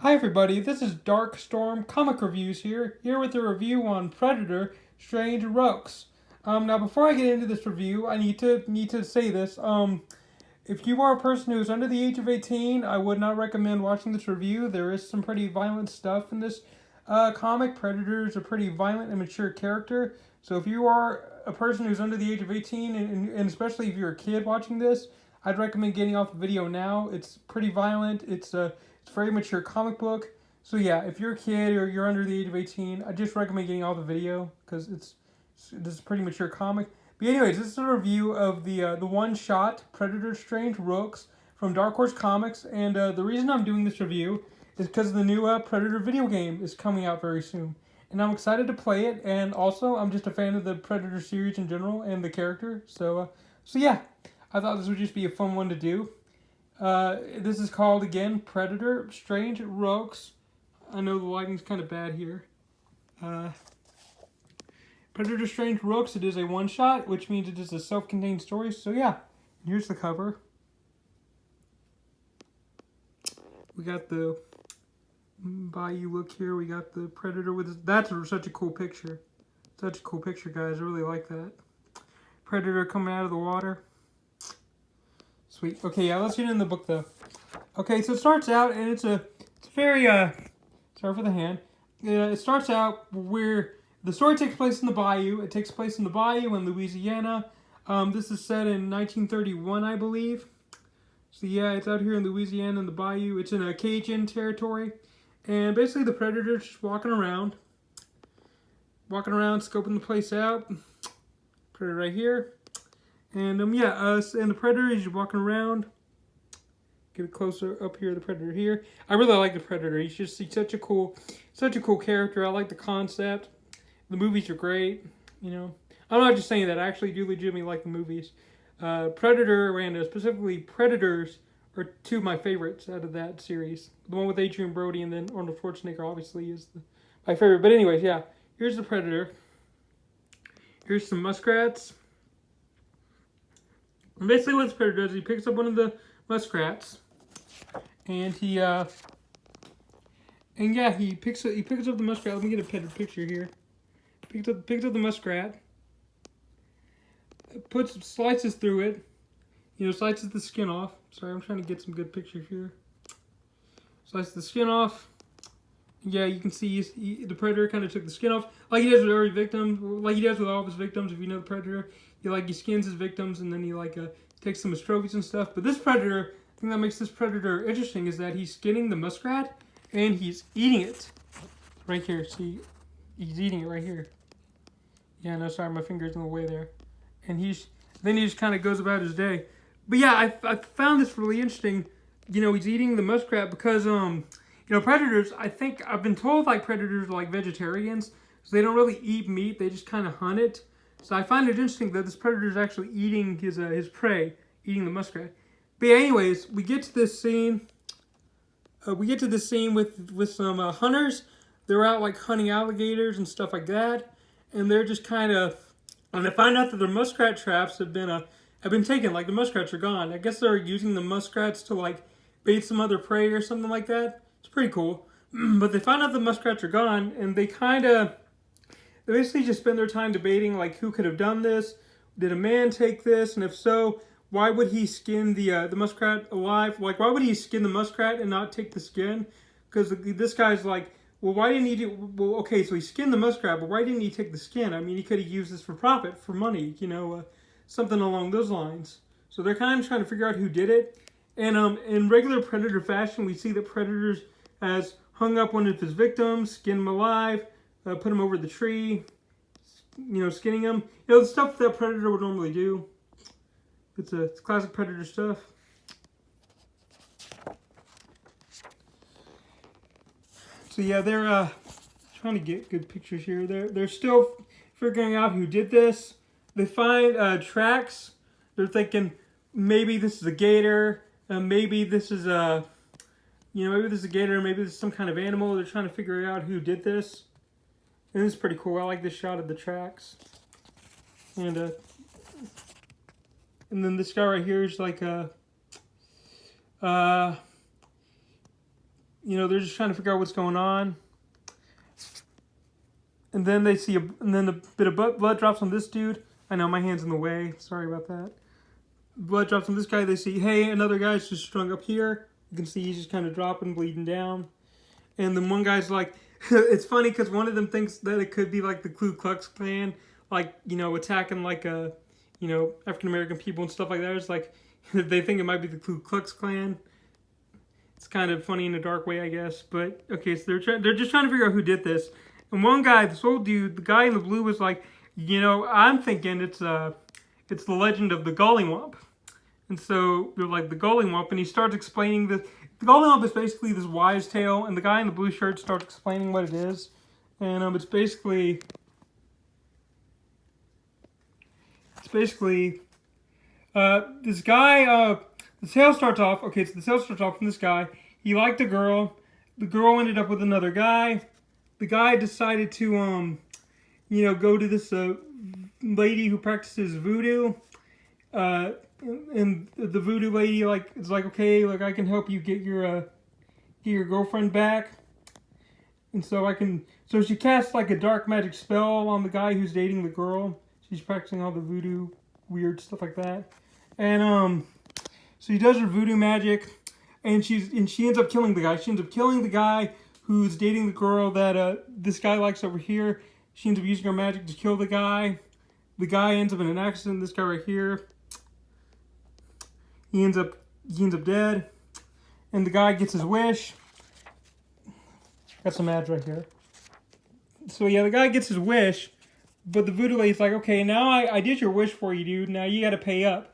Hi everybody, this is Dark Storm Comic Reviews here with a review on Predator Strange Roux. Now before I get into this review, I need to say this. If you are a person who is under the age of 18, I would not recommend watching this review. There is some pretty violent stuff in this comic. Predator is a pretty violent and mature character. So if you are a person who's under the age of 18, and especially if you're a kid watching this, I'd recommend getting off the video now. It's pretty violent. It's a very mature comic book. So yeah, if you're a kid or you're under the age of 18, I just recommend getting off the video because this is a pretty mature comic. But anyways, this is a review of the one-shot Predator Strange Roux from DarkHorse Comics, and the reason I'm doing this review is because the new Predator video game is coming out very soon, and I'm excited to play it. And also, I'm just a fan of the Predator series in general and the character. So yeah, I thought this would just be a fun one to do. This is called, again, Predator Strange Roux. I know the lighting's kind of bad here. Predator Strange Roux, it is a one-shot, which means it is a self-contained story. So yeah, here's the cover. We got the bayou look here. We got the Predator with his... That's such a cool picture. Such a cool picture, guys. I really like that. Predator coming out of the water. Sweet. Okay, yeah, let's get in the book, though. Okay, so it starts out, and it's very, sorry for the hand. It starts out where the story takes place in the bayou. It takes place in the bayou in Louisiana. This is set in 1931, I believe. So yeah, it's out here in Louisiana in the bayou. It's in a Cajun territory. And basically the Predator's just walking around, scoping the place out. Predator right here. And and the Predator is just walking around. Get a closer up here, the Predator here. I really like the Predator. He's such a cool character. I like the concept. The movies are great. You know, I'm not just saying that. I actually do legitimately like the movies. Predator and specifically Predators are two of my favorites out of that series. The one with Adrian Brody and then Arnold Schwarzenegger obviously is my favorite. But anyways, yeah. Here's the Predator. Here's some muskrats. And basically what this Predator does, he picks up one of the muskrats, and he picks up the muskrat. Let me get a better picture here. Picks up the muskrat, slices through it, slices the skin off. Sorry, I'm trying to get some good picture here. Slices the skin off. Yeah, you can see the Predator kind of took the skin off, like he does with every victim, like he does with all of his victims. If you know the Predator, he skins his victims and then he takes them as trophies and stuff. But this Predator, the thing that makes this Predator interesting is that he's skinning the muskrat and he's eating it. Right here, see, he's eating it right here. Yeah, no, sorry, my finger's in the way there. And then he just kind of goes about his day. But yeah, I found this really interesting. He's eating the muskrat because Predators, I think I've been told Predators are vegetarians, so they don't really eat meat, they just kind of hunt it. So I find it interesting that this Predator is actually eating his prey, eating the muskrat. But yeah, anyways, we get to this scene. With some hunters. They're out hunting alligators and stuff like that, and they're just and they find out that their muskrat traps have been taken. The muskrats are gone. I guess they're using the muskrats to bait some other prey or something like that. It's pretty cool. But they find out the muskrats are gone, and they basically just spend their time debating who could have done this. Did a man take this? And if so, why would he skin the muskrat alive? Why would he skin the muskrat and not take the skin? Because this guy's well, why didn't he do... Well, okay, so he skinned the muskrat, but why didn't he take the skin? I mean, he could have used this for profit, for money, something along those lines. So they're kind of trying to figure out who did it. And in regular Predator fashion, we see that Predator has hung up one of his victims, skinned him alive, put him over the tree, skinning him. The stuff that Predator would normally do. It's classic Predator stuff. So yeah, they're trying to get good pictures here. They're still figuring out who did this. They find tracks. They're thinking maybe this is a gator. Maybe this is a gator. Maybe this is some kind of animal. They're trying to figure out who did this. And this is pretty cool. I like this shot of the tracks. And then this guy right here is they're just trying to figure out what's going on. And then they see and then a bit of blood drops on this dude. I know my hand's in the way. Sorry about that. Blood drops on this guy. They see, hey, another guy's just strung up here. You can see he's just kind of dropping, bleeding down. And then one guy's like, it's funny because one of them thinks that it could be like the Ku Klux Klan, like, attacking like African American people and stuff like that. It's like they think it might be the Ku Klux Klan. It's kind of funny in a dark way, I guess. But okay, so they're just trying to figure out who did this. And one guy, this old dude, the guy in the blue was like, I'm thinking it's the legend of the Gollywomp. And so they're like, the Gollywomp, and he starts explaining this. The Gollywomp is basically this wise tale, and the guy in the blue shirt starts explaining what it is. And it's basically this guy, the tale starts off, okay, so the tale starts off from this guy. He liked a girl. The girl ended up with another guy. The guy decided to, go to this lady who practices voodoo. And the voodoo lady, is like, okay, I can help you get your girlfriend back. And so she casts like a dark magic spell on the guy who's dating the girl. She's practicing all the voodoo weird stuff like that. And, so he does her voodoo magic, and she ends up killing the guy. She ends up killing the guy who's dating the girl that this guy likes over here. She ends up using her magic to kill the guy. The guy ends up in an accident. This guy right here. He ends up dead. And the guy gets his wish. Got some ads right here. So yeah, the guy gets his wish, but the voodoo lady's like, okay, now I did your wish for you, dude. Now you got to pay up.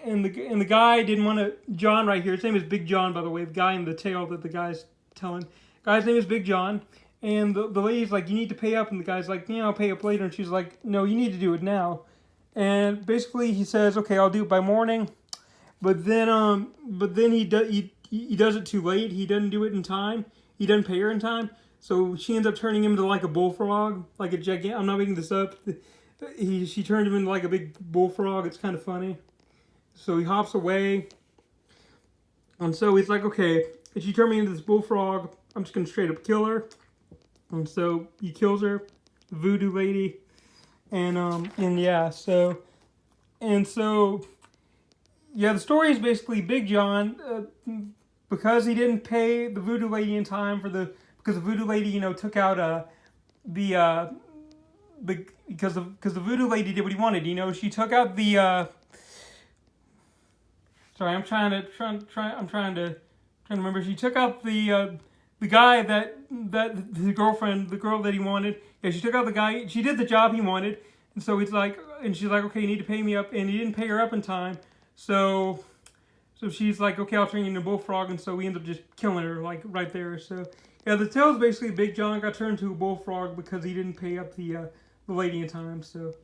And the guy didn't want to. John right here. His name is Big John, by the way. The guy in the tale that the guy's telling. Guy's name is Big John. And the lady's like, you need to pay up. And the guy's like, yeah, I'll pay up later. And she's like, no, you need to do it now. And basically he says, okay, I'll do it by morning. But then he does it too late. He doesn't do it in time. He doesn't pay her in time. So she ends up turning him into like a bullfrog, like a gigantic. I'm not making this up. She turned him into like a big bullfrog. It's kind of funny. So he hops away. And so he's like, okay, if you turn me into this bullfrog, I'm just going to straight up kill her. And so he kills her, the voodoo lady. And yeah, the story is basically Big John, because he didn't pay the voodoo lady in time because the voodoo lady, took out because the voodoo lady did what he wanted. She took out the. Sorry, I'm trying to remember. She took out the guy that the girl that he wanted. Yeah, she took out the guy. She did the job he wanted, and so he's like, and she's like, okay, you need to pay me up, and he didn't pay her up in time. So she's like, okay, I'll turn you into a bullfrog, and so we end up just killing her like right there. So yeah, the tale is basically Big John got turned into a bullfrog because he didn't pay up the lady in time. So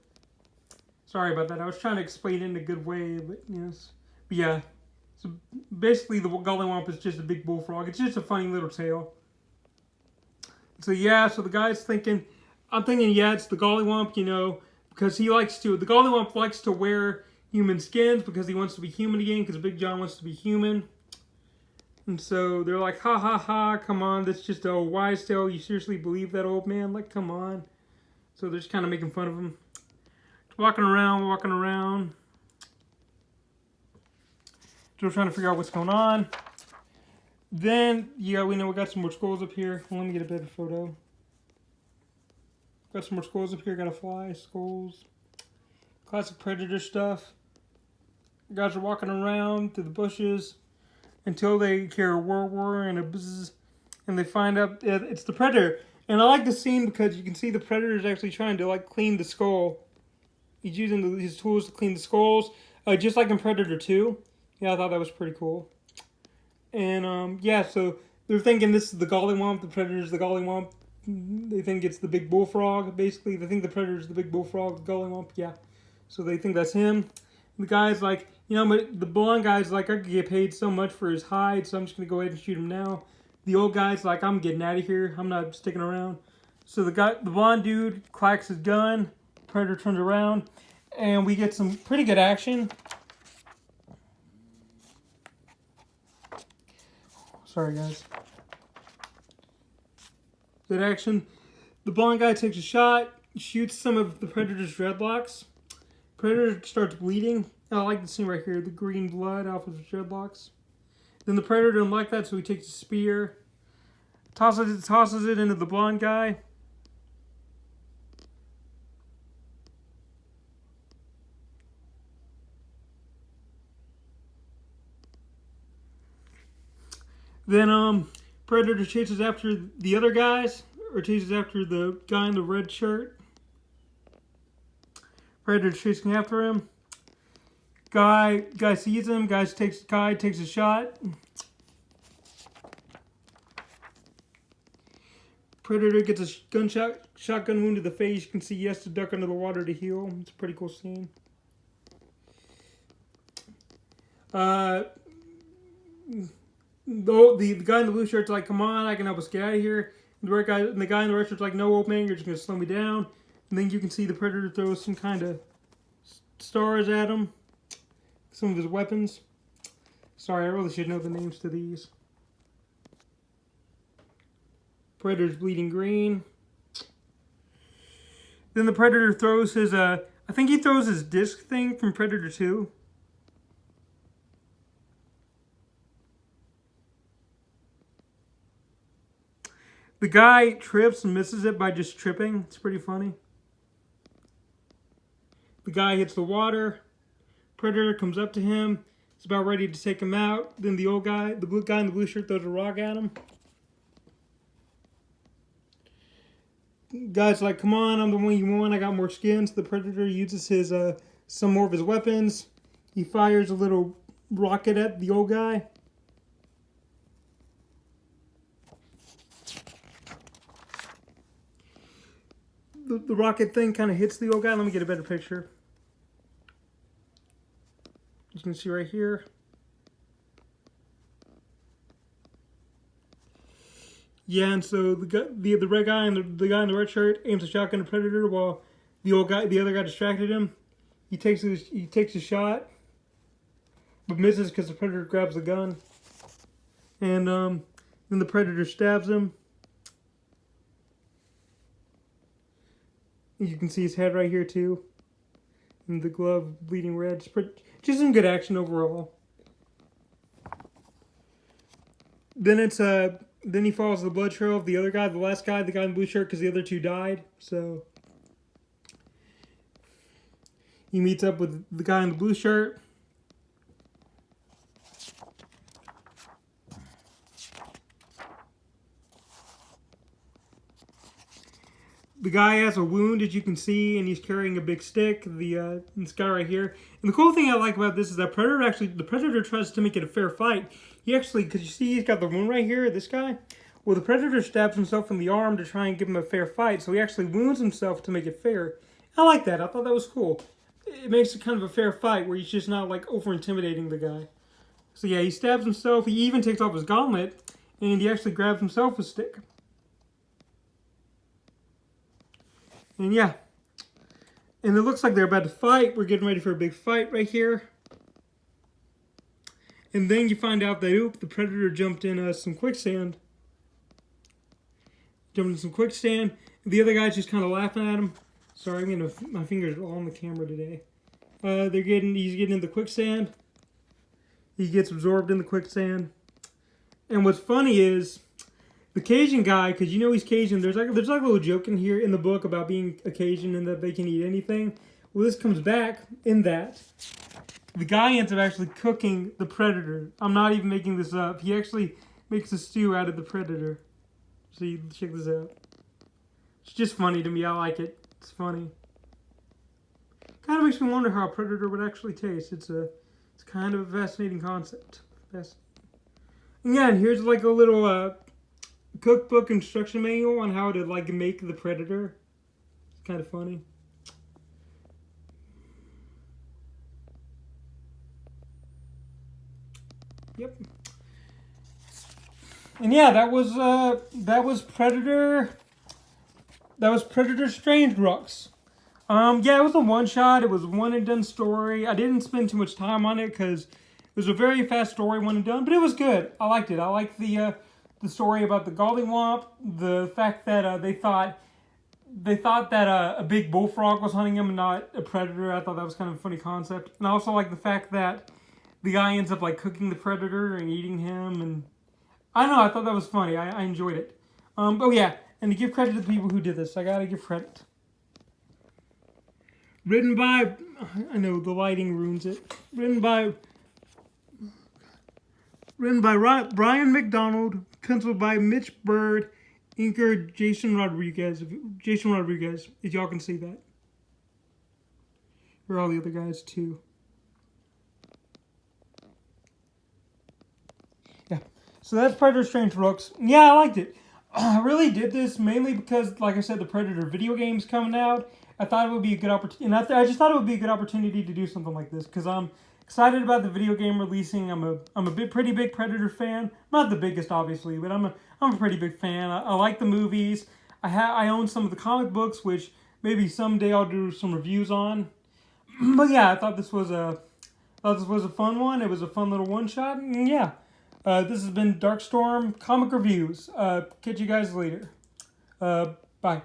sorry about that. I was trying to explain it in a good way, but yes. But yeah, so basically the Gollywomp is just a big bullfrog. It's just a funny little tale. So yeah, so the guy's thinking, I'm thinking, yeah, it's the Gollywomp, because the Gollywomp likes to wear human skins because he wants to be human again, because Big John wants to be human. And so they're like, ha ha ha, come on, that's just a wise tale. You seriously believe that, old man? Like, come on. So they're just kind of making fun of him. Walking around. Still trying to figure out what's going on. Then, yeah, we got some more skulls up here. Let me get a better photo. Got some more skulls up here. Got a fly, skulls. Classic Predator stuff. Guys are walking around through the bushes until they hear a whir and a buzz, and they find out it's the Predator. And I like the scene because you can see the Predator is actually trying to clean the skull. He's using his tools to clean the skulls, just like in Predator 2. Yeah, I thought that was pretty cool. And yeah, so they're thinking this is the Gollywomp. The Predator's the Gollywomp. They think it's the big bullfrog. Basically, they think the Predator's the big bullfrog. The Gollywomp, yeah. So they think that's him. The guy's like, but the blonde guy's like, I could get paid so much for his hide, so I'm just gonna go ahead and shoot him now. The old guy's like, I'm getting out of here. I'm not sticking around. So the blonde dude clacks his gun. Predator turns around, and we get some pretty good action. Sorry, guys. Good action. The blonde guy takes a shot, shoots some of the Predator's dreadlocks. Predator starts bleeding. I like the scene right here, the green blood off of his dreadlocks. Then the Predator didn't like that, so he takes a spear, tosses it into the blonde guy. Then Predator chases after the other guys, or chases after the guy in the red shirt. Predator chasing after him. Guy sees him. Guy takes a shot. Predator gets a shotgun wound to the face. You can see he has to duck under the water to heal. It's a pretty cool scene. The guy in the blue shirt's like, "Come on, I can help us get out of here." And the guy in the red shirt's like, "No, old man, you're just gonna slow me down." And then you can see the Predator throws some kind of stars at him. Some of his weapons. Sorry, I really should know the names to these. Predator's bleeding green. Then the Predator throws his, I think he throws his disc thing from Predator 2. The guy trips and misses it by just tripping. It's pretty funny. The guy hits the water. Predator comes up to him. He's about ready to take him out. Then the guy in the blue shirt throws a rock at him. Guy's like, "Come on, I'm the one you want. I got more skins." The Predator uses his some more of his weapons. He fires a little rocket at the old guy. The rocket thing kind of hits the old guy. Let me get a better picture. You can see right here. Yeah, and so the red guy and the guy in the red shirt aims a shotgun at Predator while the other guy distracted him. He takes a shot, but misses because the Predator grabs the gun, and then the Predator stabs him. You can see his head right here too, and the glove bleeding red. Just some good action overall. Then he follows the blood trail of the other guy, the last guy, the guy in the blue shirt, because the other two died. So he meets up with the guy in the blue shirt. The guy has a wound, as you can see, and he's carrying a big stick. This guy right here. And the cool thing I like about this is that the Predator tries to make it a fair fight. He actually, because you see he's got the wound right here, this guy. Well, the Predator stabs himself in the arm to try and give him a fair fight, so he actually wounds himself to make it fair. I like that. I thought that was cool. It makes it kind of a fair fight where he's just not like over-intimidating the guy. So yeah, he stabs himself. He even takes off his gauntlet, and he actually grabs himself a stick. And yeah. And it looks like they're about to fight. We're getting ready for a big fight right here. And then you find out that, the Predator jumped in some quicksand. Jumped in some quicksand. The other guy's just kind of laughing at him. Sorry, my fingers are all on the camera today. He's getting in the quicksand. He gets absorbed in the quicksand. And what's funny is, the Cajun guy, because you know he's Cajun, there's like a little joke in here in the book about being a Cajun and that they can eat anything. Well, this comes back in that the guy ends up actually cooking the Predator. I'm not even making this up. He actually makes a stew out of the Predator. So you check this out. It's just funny to me. I like it. It's funny. Kind of makes me wonder how a Predator would actually taste. It's kind of a fascinating concept. Again, here's like a little cookbook instruction manual on how to like make the Predator. It's kind of funny. Yep. And yeah, that was Predator. That was Predator Strange Roux. Yeah, it was a one-shot. It was a one-and-done story. I didn't spend too much time on it because it was a very fast story, one and done. But it was good. I liked it. I liked the the story about the Gollywomp, the fact that they thought that a big bullfrog was hunting him and not a predator. I thought that was kind of a funny concept. And I also like the fact that the guy ends up like cooking the predator and eating him. And I don't know, I thought that was funny. I enjoyed it. Oh yeah, and to give credit to the people who did this, I gotta give credit. Written by, I know the lighting ruins it. Written by Brian McDonald, penciled by Mitch Bird, inker Jason Rodriguez, if y'all can see that. Or all the other guys too. Yeah, so that's Predator Strange Roux. Yeah, I liked it. I really did this mainly because, like I said, the Predator video game's coming out. I thought it would be a good opportunity, and I just thought it would be a good opportunity to do something like this because I'm excited about the video game releasing. I'm a pretty big Predator fan. Not the biggest, obviously, but I'm a pretty big fan. I like the movies. I own some of the comic books, which maybe someday I'll do some reviews on. But yeah, I thought this was a fun one. It was a fun little one shot. And yeah, this has been Darkstorm Comic Reviews. Catch you guys later. Bye.